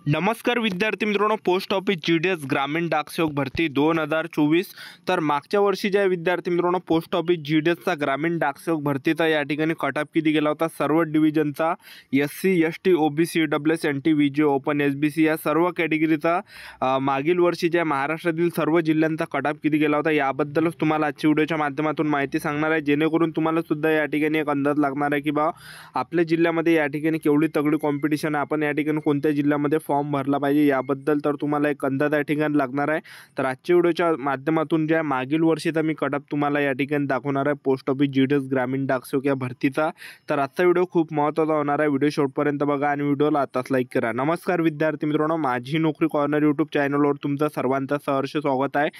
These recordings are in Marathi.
नमस्कार विद्यार्थी मित्रांनो, पोस्ट ऑफिस GDS ग्रामीण डाकसेवक भरती 2024. तर मागच्या वर्षी ज्या विद्यार्थी मित्रांनो पोस्ट ऑफिस GDSचा ग्रामीण डाकसेवक भरतीचा या ठिकाणी कट ऑफ किती गेला होता, सर्व डिव्हिजनचा SC ST OBC EWS NT VJ open SBC या सर्व कॅटेगरीचा मागील वर्षीच्या महाराष्ट्रातील सर्व जिल्ह्यांचा कट ऑफ किती गेला होता याबद्दलच तुम्हाला आजच्या व्हिडिओच्या माध्यमातून माहिती सांगणार आहे, जेणेकरून तुम्हाला सुद्धा या ठिकाणी एक अंदाज लागणार आहे की बा आपल्या जिल्ह्यामध्ये या ठिकाणी केवढी तगडी कॉम्पिटिशन आहे, आपण या ठिकाणी कोणत्या जिल्ह्यामध्ये फॉर्म भरला पाहिजे याबद्दल तर तुम्हाला एक अंदाज या ठिकाणी लागणार आहे। तर आजच्या व्हिडिओच्या माध्यमातून ज्या मागील वर्षीचा मी कट ऑफ तुम्हाला या ठिकाणी दाखवणार आहे पोस्ट ऑफिस GDS ग्रामीण डाकसेवक या भरतीचा। तर आजचा व्हिडिओ खूप महत्त्वाचा होणार आहे, व्हिडिओ शेवटपर्यंत बघा आणि व्हिडिओला आताच लाईक करा। नमस्कार विद्यार्थी मित्रांनो, माझी नोकरी कॉर्नर यूट्यूब चॅनलवर तुमचं सर्वांचं सहर्ष स्वागत आहे।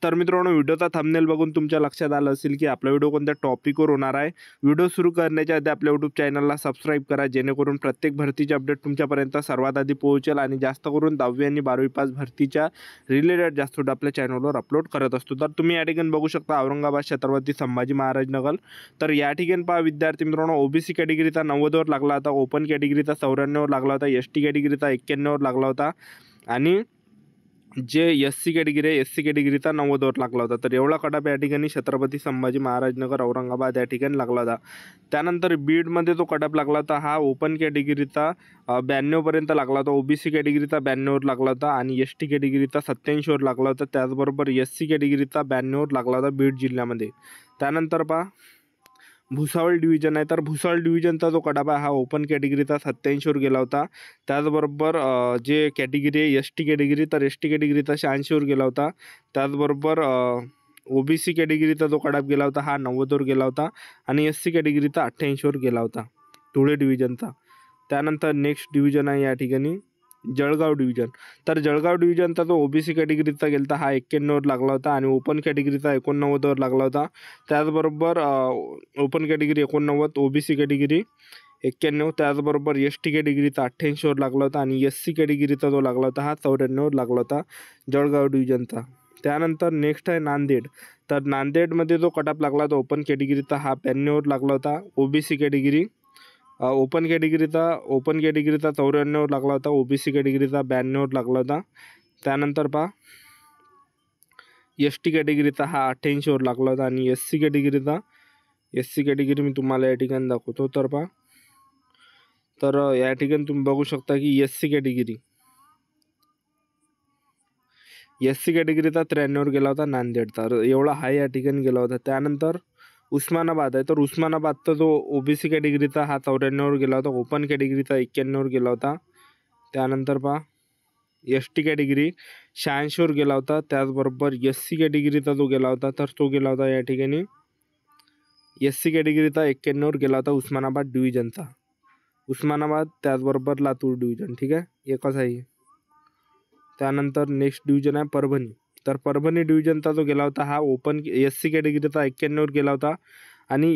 तर मित्रांनो, व्हिडिओचा थंबनेल बघून तुमच्या लक्षात आलं असेल की आपला व्हिडिओ कोणत्या टॉपिकवर होणार आहे। व्हिडिओ सुरू करण्याच्या आधी आपल्या यूट्यूब चॅनलला सबस्क्राईब करा, जेणेकरून प्रत्येक भरतीचे अपडेट तुमच्यापर्यंत सर्वात आधी पोहोचेल आणि जास्त करून 10वी आणि 12वी पास भरतीच्या रिलेटेड जास्त व्हिडिओ आपल्या चॅनलवर अपलोड करत असतो। तर तुम्ही या ठिकाणी बघू शकता औरंगाबाद छत्रपती संभाजी महाराज नगर। तर या ठिकाणी पहा विद्यार्थी मित्रांनो, OBC कॅटेगरीचा 90 वर लागला होता, ओपन कॅटेगरीचा 94 वर लागला होता, ST कॅटेगरीचा 91 वर लागला होता आणि जे SC कॅटेगरी आहे SC कॅटेगरीचा 90 वर लागला होता। तर एवढा कट ऑफ या ठिकाणी छत्रपती संभाजी महाराज नगर औरंगाबाद या ठिकाणी लागला होता। त्यानंतर बीडमध्ये जो कट ऑफ लागला होता हा ओपन कॅटेगरीचा 92 पर्यंत लागला होता, OBC कॅटेगरीचा 92 वर लागला होता आणि ST कॅटेगरीचा 87 वर लागला होता, त्याचबरोबर SC कॅटेगरीचा 92 वर लागला होता बीड जिल्ह्यामध्ये। त्यानंतर पहा भुसावळ डिव्हिजन आहे, तर भुसावळ डिव्हिजनचा जो कट ऑफ आहे हा ओपन कॅटेगरीचा 87 वर गेला होता, त्याचबरोबर जे कॅटेगरी आहे ST कॅटेगरी तर ST कॅटेगरीचा 86 वर गेला होता, त्याचबरोबर OBC कॅटेगरीचा जो कट ऑफ गेला होता हा 90 वर गेला होता आणि SC कॅटेगरीचा 88 वर गेला होता धुळे डिव्हिजनचा। त्यानंतर नेक्स्ट डिव्हिजन आहे या ठिकाणी जळगाव डिव्हिजन। तर जळगाव डिव्हिजनचा जो OBC कॅटेगरीचा गेला होता हा 91 वर लागला होता आणि ओपन कॅटेगरीचा 89 वर लागला होता, त्याचबरोबर ओपन कॅटेगरी 89, OBC कॅटेगरी 91, त्याचबरोबर ST कॅटेगरीचा 88 वर लागला होता आणि SC कॅटेगरीचा जो लागला होता हा 94 वर लागला होता जळगाव डिव्हिजनचा। त्यानंतर नेक्स्ट आहे नांदेड। तर नांदेडमध्ये जो कट ऑफ लागला होता ओपन कॅटेगरीचा हा 92 वर लागला होता, OBC कॅटेगरी ओपन कॅटेगरीचा 94 वर लागला होता, OBC कॅटेगरीचा 92 वर लागला होता। त्यानंतर पहा ST कॅटेगरीचा हा 88 वर लागला होता आणि SC कॅटेगरी मी तुम्हाला या ठिकाणी दाखवतो। तर पहा, तर या ठिकाणी तुम्ही बघू शकता की SC कॅटेगरीचा 93 वर गेला होता नांदेड, तर एवढा हाय या ठिकाणी गेला होता। त्यानंतर उस्मानाबाद आहे, तर उस्मानाबादचा जो OBC कॅटेगरीचा हा 94 वर गेला होता, ओपन कॅटेगरीचा 91 वर गेला होता। त्यानंतर पहा ST कॅटेगरी 86 वर गेला होता, त्याचबरोबर SC कॅटेगरीचा जो गेला होता तर तो गेला होता या ठिकाणी SC कॅटेगरीचा 91 वर गेला होता उस्मानाबाद डिव्हिजनचा। उस्मानाबाद त्याचबरोबर लातूर डिव्हिजन, ठीक आहे, एकच आहे। त्यानंतर नेक्स्ट डिव्हिजन आहे परभणी। तर परभणी डिव्हिजनचा जो गेला होता हा ओपन SC कॅटेगरीचा 91 वर गेला होता आणि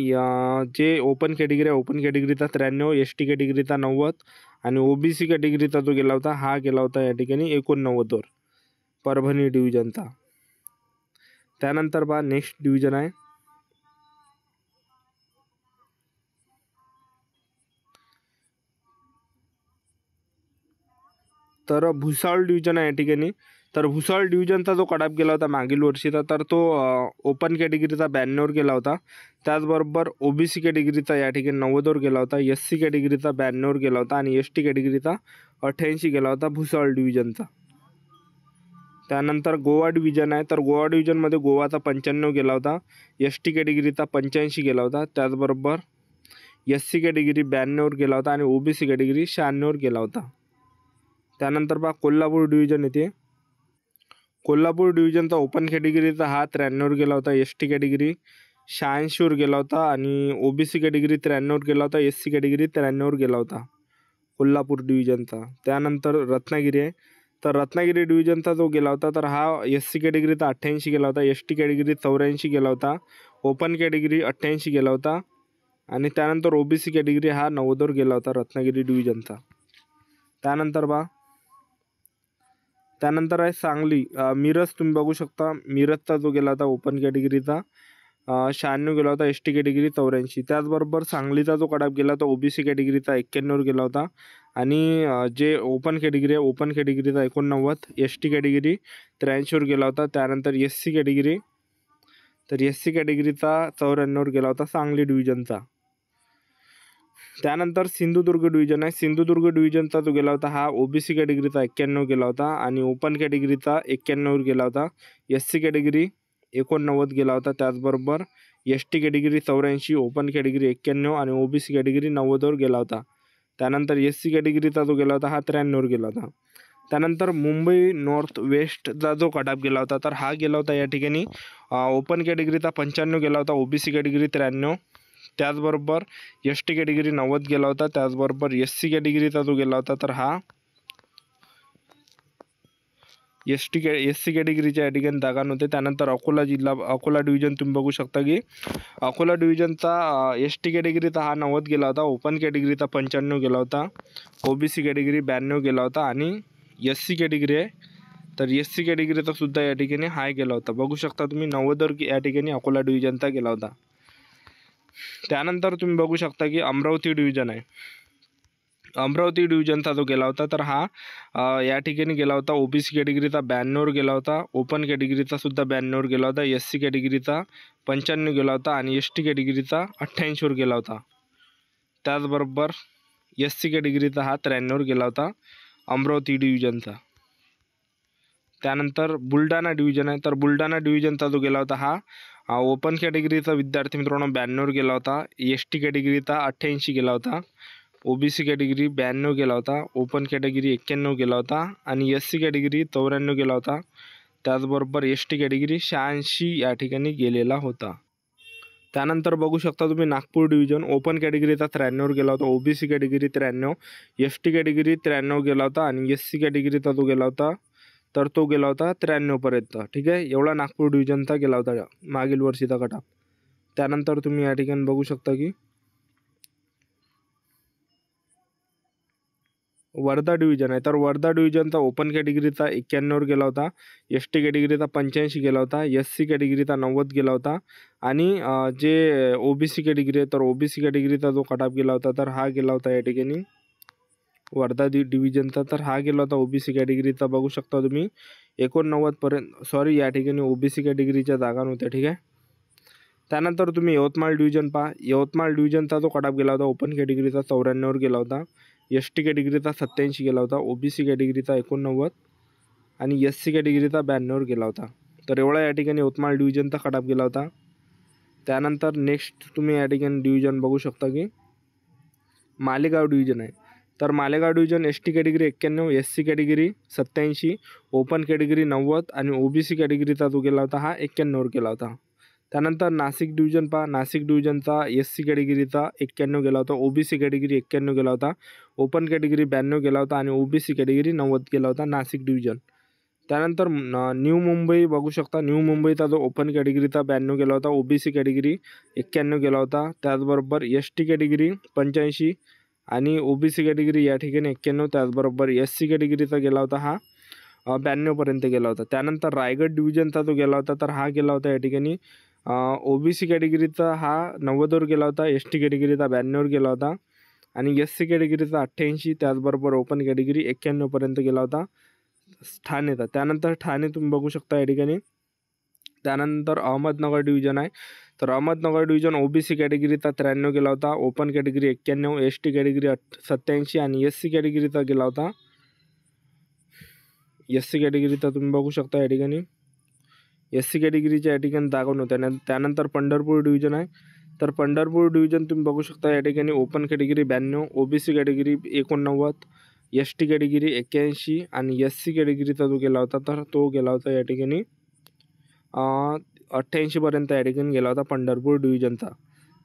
जे ओपन कॅटेगरी आहे ओपन कॅटेगरीचा 93, ST कॅटेगरीचा 90 आणि OBC कॅटेगरीचा जो गेला होता हा गेला होता या ठिकाणी 89 वर परभणी डिव्हिजनचा। त्यानंतर पहा नेक्स्ट डिव्हिजन आहे तर भुसावळ डिव्हिजन आहे या ठिकाणी। तर भुसावळ डिव्हिजनचा जो कट ऑफ गेला होता मागील वर्षीचा तर तो ओपन कॅटेगरीचा 92 वर गेला होता, त्याचबरोबर OBC कॅटेगरीचा या ठिकाणी 90 वर गेला होता, SC कॅटेगरीचा 92 वर गेला होता आणि ST कॅटेगरीचा 88 गेला होता भुसावळ डिव्हिजनचा। त्यानंतर गोवा डिव्हिजन आहे, तर गोवा डिव्हिजनमध्ये गोवाचा 95 गेला होता, ST कॅटेगरीचा 85 गेला होता, त्याचबरोबर SC कॅटेगरी 92 वर गेला होता आणि OBC कॅटेगरी 96 वर गेला होता। त्यानंतर पहा कोल्हापूर डिव्हिजन येते। कोल्हापूर डिव्हिजनचा ओपन कॅटेगरीचा हा 93 वर गेला होता, ST कॅटेगरी 86 वर गेला होता आणि OBC कॅटेगरी 93 वर गेला होता, SC कॅटेगरी 93 वर गेला होता कोल्हापूर डिव्हिजनचा। त्यानंतर रत्नागिरी आहे, तर रत्नागिरी डिव्हिजनचा जो गेला होता तर हा SC कॅटेगरीचा 88 गेला होता, ST कॅटेगरी 84 गेला होता, ओपन कॅटेगरी 88 गेला होता आणि त्यानंतर OBC कॅटेगरी हा 90 वर गेला होता रत्नागिरी डिव्हिजनचा। त्यानंतर आहे सांगली मिरज। तुम्ही बघू शकता मिरजचा जो गेला होता ओपन कॅटेगरीचा 96 गेला होता, ST कॅटेगरी 84, त्याचबरोबर सांगलीचा जो कट ऑफ गेला होता OBC कॅटेगरीचा 91 वर गेला होता आणि जे ओपन कॅटेगरी आहे ओपन कॅटेगरीचा 89, एस टी कॅटेगरी 83वर गेला होता. त्यानंतर एस सी कॅटेगरी, तर एस सी कॅटेगरीचा 94वर गेला होता सांगली डिव्हिजनचा. त्यानंतर सिंधुदुर्ग डिव्हिजन आहे. सिंधुदुर्ग डिव्हिजनचा जो गेला होता हा ओबीसी कॅटेगरीचा 91 गेला होता आणि ओपन कॅटेगरीचा 91वर गेला होता. एस सी कॅटेगरी 89 गेला होता. त्याचबरोबर S T category 84, open category 91 आणि ओबीसी कॅटेगरी 90वर गेला होता. त्यानंतर एस सी कॅटेगरीचा जो गेला होता हा 93वर गेला होता. त्यानंतर मुंबई नॉर्थ वेस्टचा जो कट ऑफ गेला होता तर हा गेला होता या ठिकाणी ओपन कॅटेगरीचा 95 गेला होता, ओबीसी कॅटेगरी 93, त्याचबरोबर एस टी कॅटेगरी 90 गेला होता. त्याचबरोबर एस सी कॅटेगरीचा जो गेला होता तर हा एस सी कॅटेगरीच्या या ठिकाणी जागा नव्हते. त्यानंतर अकोला डिव्हिजन तुम्ही बघू शकता की अकोला डिव्हिजनचा एस टी कॅटेगरीचा हा 90 गेला होता, ओपन कॅटेगरीचा 95 गेला होता, ओबीसी कॅटेगरी 92 गेला होता आणि एस सी कॅटेगरी आहे तर एस सी कॅटेगरीचा सुद्धा या ठिकाणी हाय गेला होता. बघू शकता तुम्ही 90वर या ठिकाणी अकोला डिव्हिजनचा गेला होता. त्यानंतर तुम्ही बघू शकता की अमरावती डिव्हिजन आहे. अमरावती डिव्हिजनचा जो गेला होता तर हा या ठिकाणी गेला होता ओबीसी कॅटेगरीचा 92वर गेला होता, ओपन कॅटेगरीचा सुद्धा 92वर गेला होता, एस सी कॅटेगरीचा 95 गेला होता आणि एस टी कॅटेगरीचा 88वर गेला होता. त्याचबरोबर एस सी कॅटेगरीचा हा 93वर गेला होता अमरावती डिव्हिजनचा. त्यानंतर बुलढाणा डिव्हिजन आहे. तर बुलढाणा डिव्हिजनचा जो गेला होता हा ओपन कॅटेगरीचा विद्यार्थी मित्रांनो 92वर गेला होता, एस टी कॅटेगरीचा 88 गेला होता, ओबीसी कॅटेगरी 92 गेला होता, ओपन कॅटेगरी 91 गेला होता आणि एस सी कॅटेगरी 94 गेला होता. त्याचबरोबर एस टी कॅटेगरी 86 या ठिकाणी गेलेला होता. त्यानंतर बघू शकता तुम्ही नागपूर डिव्हिजन ओपन कॅटेगरीचा 93वर गेला होता, OBC category 93, S T category 93 गेला होता आणि एस सी कॅटेगरीचा जो गेला होता तर तो गेला होता 93पर्यंत. ठीक आहे, एवढा नागपूर डिव्हिजनचा गेला होता मागील वर्षीचा कट ऑफ. त्यानंतर तुम्ही या ठिकाणी बघू शकता की वर्धा डिव्हिजन आहे. तर वर्धा डिव्हिजनचा ओपन कॅटेगरीचा 91वर गेला होता, एस टी कॅटेगरीचा 85 गेला होता, एस सी कॅटेगरीचा 90 गेला होता आणि जे ओबीसी कॅटेगरी आहे तर ओबीसी कॅटेगरीचा जो कट ऑफ गेला होता तर हा गेला होता या ठिकाणी वर्धा डिव्हिजनचा, तर हा गेला होता ओबीसी कॅटेगरीचा. बघू शकता तुम्ही 89पर्यंत, सॉरी या ठिकाणी ओबीसी कॅटेगरीच्या जागा नव्हत्या. ठीक आहे. त्यानंतर तुम्ही यवतमाळ डिव्हिजन पहा. यवतमाळ डिव्हिजनचा जो कट ऑफ गेला होता ओपन कॅटेगरीचा 94वर गेला होता, एस टी कॅटेगरीचा 87 गेला होता, ओबीसी कॅटेगरीचा 89 आणि एस सी कॅटेगरीचा 92वर गेला होता. तर एवढा या ठिकाणी यवतमाळ डिव्हिजनचा कट ऑफ गेला होता. त्यानंतर नेक्स्ट तुम्ही या ठिकाणी डिव्हिजन बघू शकता की मालेगाव डिव्हिजन आहे. तर Malegaon division S T category 91, S C category 87, open category 90 आणि ओबीसी कॅटेगरीचा जो गेला होता हा 91वर गेला होता. त्यानंतर नाशिक डिव्हिजन पहा. नाशिक डिव्हिजनचा एस सी कॅटेगरीचा 91 गेला होता, ओबीसी कॅटेगरी 91 गेला होता, ओपन कॅटेगरी 92 गेला होता आणि ओबीसी कॅटेगरी 90 गेला होता नाशिक डिव्हिजन. त्यानंतर न्यू मुंबई बघू शकता. न्यू मुंबईचा जो ओपन कॅटेगरीचा 92 गेला होता, ओबीसी कॅटेगरी 91 गेला होता, त्याचबरोबर एस टी कॅटेगरी 85 आणि ओबीसी कॅटेगरी या ठिकाणी 91, त्याचबरोबर एस सी कॅटेगरीचा गेला होता हा 92पर्यंत गेला होता. त्यानंतर रायगड डिव्हिजनचा जो गेला होता तर हा गेला होता या ठिकाणी ओबीसी कॅटेगरीचा हा 90वर गेला होता, एस टी कॅटेगरीचा 92वर गेला होता आणि एस सी कॅटेगरीचा 88, त्याचबरोबर ओपन कॅटेगरी 91पर्यंत गेला होता ठाणेचा. त्यानंतर ठाणे तुम्ही बघू शकता या ठिकाणी. त्यानंतर अहमदनगर डिव्हिजन आहे. तर अहमदनगर डिव्हिजन ओबीसी कॅटेगरीचा 93 गेला होता, open category 91, S T category 87 आणि एस सी कॅटेगरीचा गेला होता. एस सी कॅटेगरीचा तुम्ही बघू शकता या ठिकाणी एस सी कॅटेगरीच्या या ठिकाणी जागा नव्हत्या. त्यानंतर पंढरपूर डिव्हिजन आहे. तर पंढरपूर डिव्हिजन तुम्ही बघू शकता या ठिकाणी open category 92, OBC category 89, S T category 81 आणि एस सी कॅटेगरीचा जो गेला होता तर तो गेला होता या ठिकाणी 88पर्यंत या ठिकाणी गेला होता पंढरपूर डिव्हिजनचा.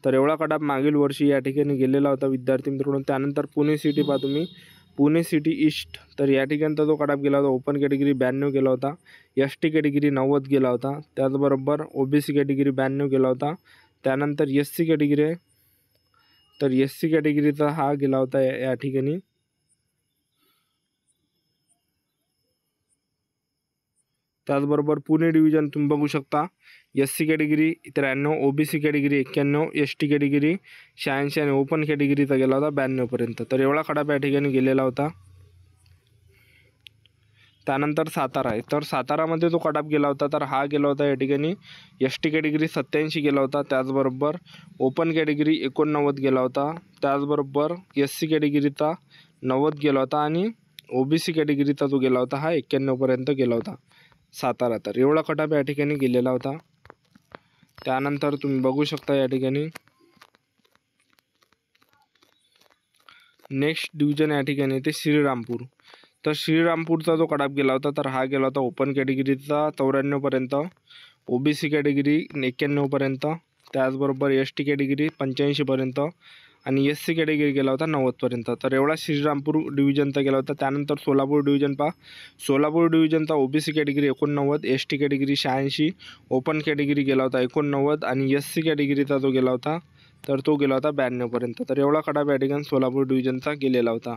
तर एवढा कट ऑफ मागील वर्षी या ठिकाणी गेलेला होता विद्यार्थी मित्रांनो. त्यानंतर पुणे सिटी पहा तुम्ही. पुणे सिटी ईस्ट, तर या ठिकाणचा जो कट ऑफ गेला होता ओपन कॅटेगरी 92 गेला होता, एस टी कॅटेगरी 90 गेला होता, त्याचबरोबर ओबीसी कॅटेगरी 92 गेला होता. त्यानंतर एस सी कॅटेगरी आहे. तर एस सी कॅटेगरीचा हा गेला होता या ठिकाणी त्याचबरोबर पुणे डिव्हिजन तुम्ही बघू शकता, SC category 93, OBC category 91, ST category 86 आणि ओपन कॅटेगरीचा गेला होता 92 पर्यंत. तर एवढा कटाप या ठिकाणी गेलेला होता. त्यानंतर सातारा आहे, तर सातारामध्ये जो कटाप गेला होता तर हा गेला होता या ठिकाणी ST कॅटेगरी 87 गेला होता. त्याचबरोबर ओपन कॅटेगरी 89 गेला होता. त्याचबरोबर SC कॅटेगरीचा 90 गेला होता आणि OBC कॅटेगरीचा जो गेला होता हा 91 पर्यंत गेला होता सातारा. तर एवढा कटाप या ठिकाणी गेलेला होता. त्यानंतर तुम्ही बघू शकता या ठिकाणी नेक्स्ट डिव्हिजन या ठिकाणी ते श्रीरामपूर. तर श्रीरामपूरचा जो कटाप गेला होता तर हा गेला होता ओपन कॅटेगरीचा 94 पर्यंत, OBC कॅटेगरी 91 पर्यंत, त्याचबरोबर ST कॅटेगरी 85 पर्यंत आणि SC कॅटेगरी गेला होता 90 पर्यंत. तर एवढा श्रीरामपूर डिव्हिजनचा गेला होता. त्यानंतर सोलापूर डिव्हिजन पहा, सोलापूर डिव्हिजनचा OBC category 89, ST category 86, open category गेला होता 89 आणि SC कॅटेगरीचा जो गेला होता तर तो गेला होता 92 पर्यंत. तर एवढा कटाप या ठिकाणी सोलापूर डिव्हिजनचा गेलेला होता.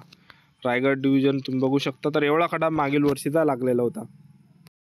रायगड डिव्हिजन तुम्ही बघू शकता, तर एवढा कटाप मागील वर्षीचा लागलेला होता.